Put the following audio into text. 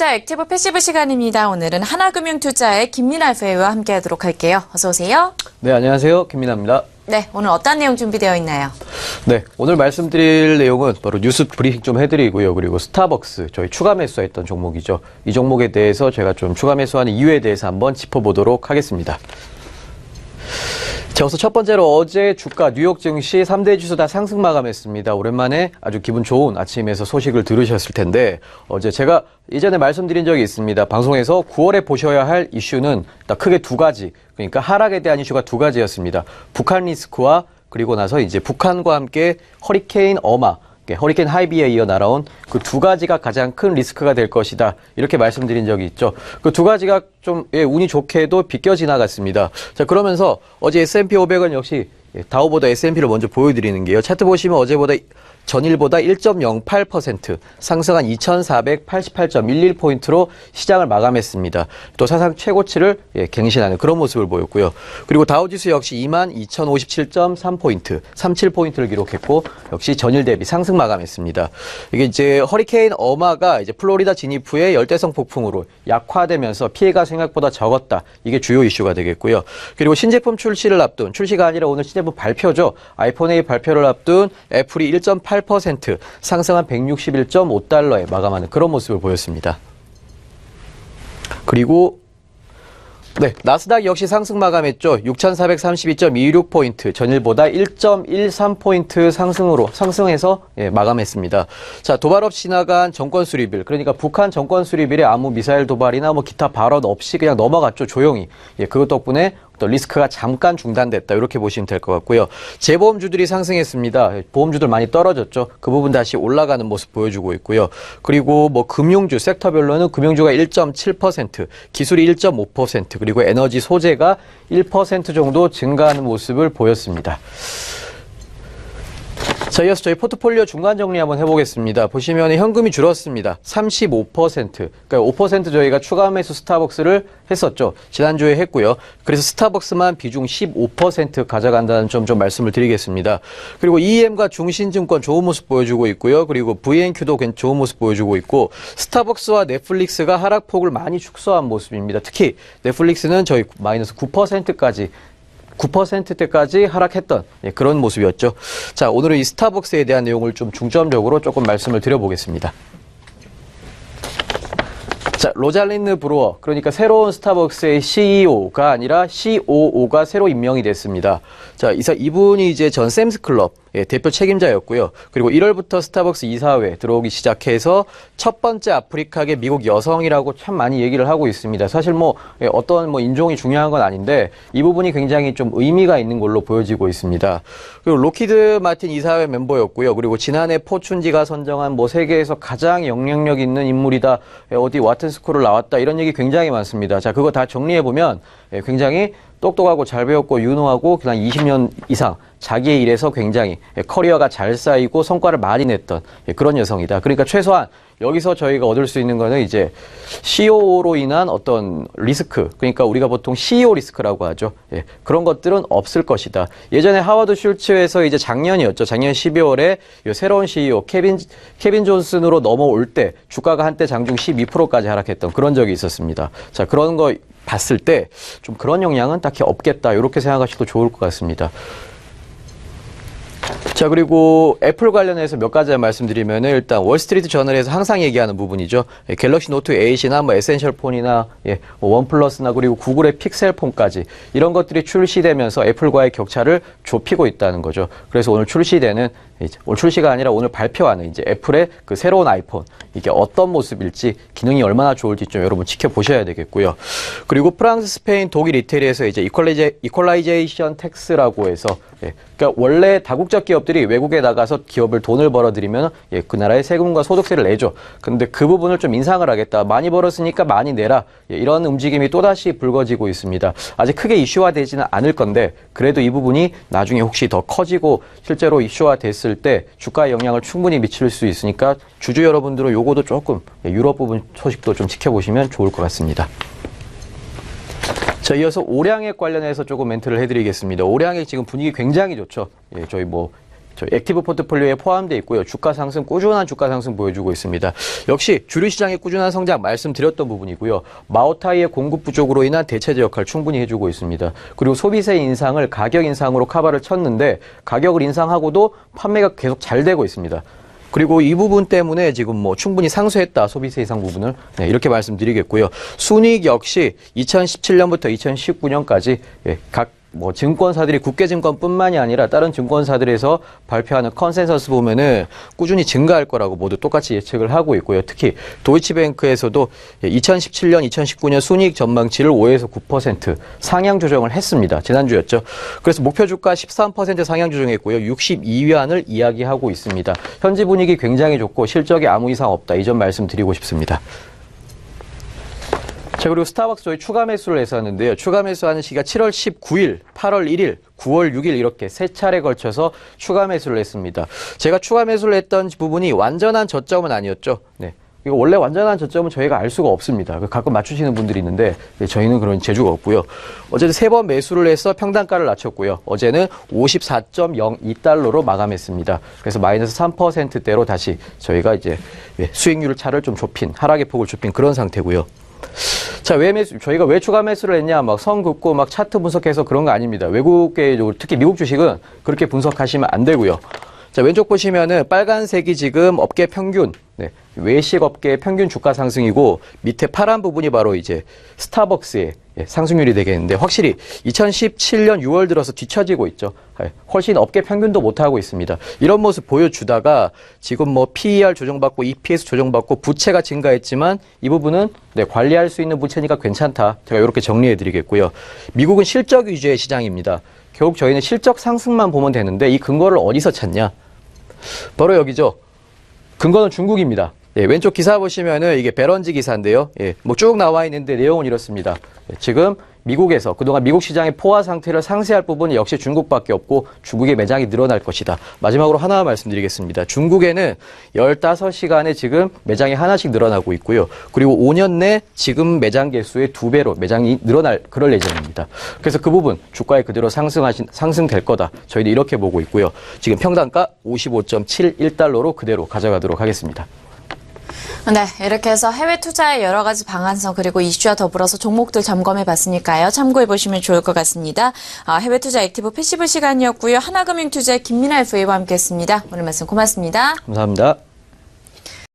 투자 액티브 패시브 시간입니다. 오늘은 하나금융투자의 김민아 FA와 함께하도록 할게요. 어서 오세요. 네, 안녕하세요. 김민아입니다. 네, 오늘 어떤 내용 준비되어 있나요? 네, 오늘 말씀드릴 내용은 바로 뉴스 브리핑 좀 해드리고요. 그리고 스타벅스, 저희 추가 매수했던 종목이죠. 이 종목에 대해서 제가 좀 추가 매수하는 이유에 대해서 한번 짚어보도록 하겠습니다. 자, 우선 첫 번째로 어제 주가 뉴욕 증시 3대 지수 다 상승 마감했습니다. 오랜만에 아주 기분 좋은 아침에서 소식을 들으셨을 텐데 어제 제가 이전에 말씀드린 적이 있습니다. 방송에서 9월에 보셔야 할 이슈는 딱 크게 두 가지, 그러니까 하락에 대한 이슈가 두 가지였습니다. 북한 리스크와 그리고 나서 이제 북한과 함께 허리케인 어마, 허리케인 하이비에 이어 날아온 그 두 가지가 가장 큰 리스크가 될 것이다. 이렇게 말씀드린 적이 있죠. 그 두 가지가 좀 운이 좋게도 비껴 지나갔습니다. 자, 그러면서 어제 S&P 500은 역시 다우보다 S&P를 먼저 보여드리는 게요. 차트 보시면 어제보다 전일보다 1.08% 상승한 2488.11포인트로 시장을 마감했습니다. 또 사상 최고치를 갱신하는 그런 모습을 보였고요. 그리고 다우지수 역시 22,057.3포인트, 37포인트를 기록했고 역시 전일 대비 상승 마감했습니다. 이게 이제 허리케인 어마가 이제 플로리다 진입 후에 열대성 폭풍으로 약화되면서 피해가 생각보다 적었다. 이게 주요 이슈가 되겠고요. 그리고 신제품 출시를 앞둔, 출시가 아니라 오늘 신제품 발표죠. 아이폰 8 발표를 앞둔 애플이 1.8% 상승한 161.5달러에 마감하는 그런 모습을 보였습니다. 그리고 네, 나스닥 역시 상승 마감했죠. 6,432.26포인트, 전일보다 1.13포인트 상승해서 마감했습니다. 자, 도발 없이 나간 정권 수립일, 그러니까 북한 정권 수립일에 아무 미사일 도발이나 뭐 기타 발언 없이 그냥 넘어갔죠, 조용히. 그것 덕분에 리스크가 잠깐 중단됐다. 이렇게 보시면 될 것 같고요. 재보험주들이 상승했습니다. 보험주들 많이 떨어졌죠. 그 부분 다시 올라가는 모습 보여주고 있고요. 그리고 뭐 금융주 섹터별로는 금융주가 1.7%, 기술이 1.5%, 그리고 에너지 소재가 1% 정도 증가하는 모습을 보였습니다. 자, 이어서 저희 포트폴리오 중간 정리 한번 해보겠습니다. 보시면 현금이 줄었습니다. 35%. 그러니까 5% 저희가 추가 매수 스타벅스를 했었죠. 지난주에 했고요. 그래서 스타벅스만 비중 15% 가져간다는 점 좀 말씀을 드리겠습니다. 그리고 EM과 중신증권 좋은 모습 보여주고 있고요. 그리고 VNQ도 좋은 모습 보여주고 있고 스타벅스와 넷플릭스가 하락폭을 많이 축소한 모습입니다. 특히 넷플릭스는 저희 마이너스 9%대까지 하락했던 그런 모습이었죠. 자, 오늘은 이 스타벅스에 대한 내용을 좀 중점적으로 조금 말씀을 드려보겠습니다. 자, 로잘린드 브루어, 그러니까 새로운 스타벅스의 CEO가 아니라 COO가 새로 임명이 됐습니다. 자, 이분이 이제 전 샘스클럽 대표 책임자였고요. 그리고 1월부터 스타벅스 이사회에 들어오기 시작해서 첫 번째 아프리카계 미국 여성이라고 참 많이 얘기를 하고 있습니다. 사실 어떤 인종이 중요한 건 아닌데 이 부분이 굉장히 좀 의미가 있는 걸로 보여지고 있습니다. 그리고 로키드 마틴 이사회 멤버였고요. 그리고 지난해 포춘지가 선정한 세계에서 가장 영향력 있는 인물이다. 어디 와튼스쿨을 나왔다. 이런 얘기 굉장히 많습니다. 자, 그거 다 정리해보면 굉장히 똑똑하고 잘 배웠고 유능하고 그냥 20년 이상 자기의 일에서 굉장히 커리어가 잘 쌓이고 성과를 많이 냈던 그런 여성이다. 그러니까 최소한 여기서 저희가 얻을 수 있는 거는 이제 COO로 인한 어떤 리스크, 그러니까 우리가 보통 CEO 리스크라고 하죠. 그런 것들은 없을 것이다. 예전에 하워드 슐츠에서 이제 작년이었죠. 작년 12월에 새로운 CEO 케빈 존슨으로 넘어올 때 주가가 한때 장중 12%까지 하락했던 그런 적이 있었습니다. 자, 그런 거 봤을 때 좀 그런 영향은 딱히 없겠다. 이렇게 생각하셔도 좋을 것 같습니다. 자, 그리고 애플 관련해서 몇 가지 말씀드리면 일단 월스트리트 저널에서 항상 얘기하는 부분이죠. 갤럭시 노트 8이나 에센셜 폰이나 원 플러스나 그리고 구글의 픽셀 폰까지 이런 것들이 출시되면서 애플과의 격차를 좁히고 있다는 거죠. 그래서 오늘 출시가 아니라 오늘 발표하는 이제 애플의 그 새로운 아이폰, 이게 어떤 모습일지, 기능이 얼마나 좋을지 좀 여러분 지켜보셔야 되겠고요. 그리고 프랑스, 스페인, 독일, 이태리에서 이제 이퀄라이제이션 텍스라고 해서 그러니까 원래 다국적 기업들이 외국에 나가서 기업을 돈을 벌어들이면 그 나라의 세금과 소득세를 내죠. 근데 그 부분을 좀 인상을 하겠다. 많이 벌었으니까 많이 내라. 이런 움직임이 또다시 불거지고 있습니다. 아직 크게 이슈화되지는 않을 건데 그래도 이 부분이 나중에 혹시 더 커지고 실제로 이슈화됐을 때 주가에 영향을 충분히 미칠 수 있으니까 주주 여러분들은 요거도 조금 유럽 부분 소식도 좀 지켜보시면 좋을 것 같습니다. 자, 이어서 오량액 관련해서 조금 멘트를 해드리겠습니다. 오량액 지금 분위기 굉장히 좋죠. 저희 저 액티브 포트폴리오에 포함되어 있고요. 주가 상승, 꾸준한 주가 상승 보여주고 있습니다. 역시 주류 시장의 꾸준한 성장 말씀드렸던 부분이고요. 마오타이의 공급 부족으로 인한 대체제 역할 충분히 해주고 있습니다. 그리고 소비세 인상을 가격 인상으로 커버를 쳤는데 가격을 인상하고도 판매가 계속 잘 되고 있습니다. 그리고 이 부분 때문에 지금 뭐 충분히 상쇄했다, 소비세 인상 부분을. 네, 이렇게 말씀드리겠고요. 순이익 역시 2017년부터 2019년까지 각 증권사들이 국계증권뿐만이 아니라 다른 증권사들에서 발표하는 컨센서스 보면은 꾸준히 증가할 거라고 모두 똑같이 예측을 하고 있고요. 특히 도이치뱅크에서도 2017년, 2019년 순이익 전망치를 5에서 9% 상향 조정을 했습니다. 지난주였죠. 그래서 목표 주가 13% 상향 조정했고요. 62위안을 이야기하고 있습니다. 현지 분위기 굉장히 좋고 실적이 아무 이상 없다. 이 점 말씀드리고 싶습니다. 자, 그리고 스타벅스 저희 추가 매수를 했었는데요. 추가 매수하는 시기가 7월 19일, 8월 1일, 9월 6일 이렇게 세 차례 걸쳐서 추가 매수를 했습니다. 제가 추가 매수를 했던 부분이 완전한 저점은 아니었죠. 네. 이거 원래 완전한 저점은 저희가 알 수가 없습니다. 가끔 맞추시는 분들이 있는데 저희는 그런 재주가 없고요. 어제는 3번 매수를 해서 평단가를 낮췄고요. 어제는 54.02달러로 마감했습니다. 그래서 마이너스 3%대로 다시 저희가 이제 수익률 차를 좀 좁힌, 하락의 폭을 좁힌 그런 상태고요. 자, 저희가 왜 추가 매수를 했냐, 막 선 긋고 막 차트 분석해서 그런 거 아닙니다. 외국계, 특히 미국 주식은 그렇게 분석하시면 안 되고요. 자, 왼쪽 보시면은 빨간색이 지금 업계 평균, 외식 업계의 평균 주가 상승이고 밑에 파란 부분이 바로 이제 스타벅스의 상승률이 되겠는데 확실히 2017년 6월 들어서 뒤처지고 있죠. 훨씬 업계 평균도 못하고 있습니다. 이런 모습 보여주다가 지금 뭐 PER 조정받고 EPS 조정받고 부채가 증가했지만 이 부분은 관리할 수 있는 부채니까 괜찮다. 제가 이렇게 정리해 드리겠고요. 미국은 실적 위주의 시장입니다. 결국 저희는 실적 상승만 보면 되는데 이 근거를 어디서 찾냐? 바로 여기죠. 근거는 중국입니다. 왼쪽 기사 보시면은 이게 배런지 기사인데요. 뭐 쭉 나와 있는데 내용은 이렇습니다. 지금 미국에서 그동안 미국 시장의 포화 상태를 상쇄할 부분이 역시 중국밖에 없고 중국의 매장이 늘어날 것이다. 마지막으로 하나 말씀드리겠습니다. 중국에는 15시간에 지금 매장이 하나씩 늘어나고 있고요. 그리고 5년 내 지금 매장 개수의 2배로 매장이 늘어날 그럴 예정입니다. 그래서 그 부분 주가에 그대로 상승될 거다. 저희는 이렇게 보고 있고요. 지금 평단가 55.71달러로 그대로 가져가도록 하겠습니다. 네, 이렇게 해서 해외 투자의 여러 가지 방안성 그리고 이슈와 더불어서 종목들 점검해 봤으니까요. 참고해 보시면 좋을 것 같습니다. 해외 투자 액티브 패시브 시간이었고요. 하나금융투자의 김민아 FA와 함께했습니다. 오늘 말씀 고맙습니다. 감사합니다.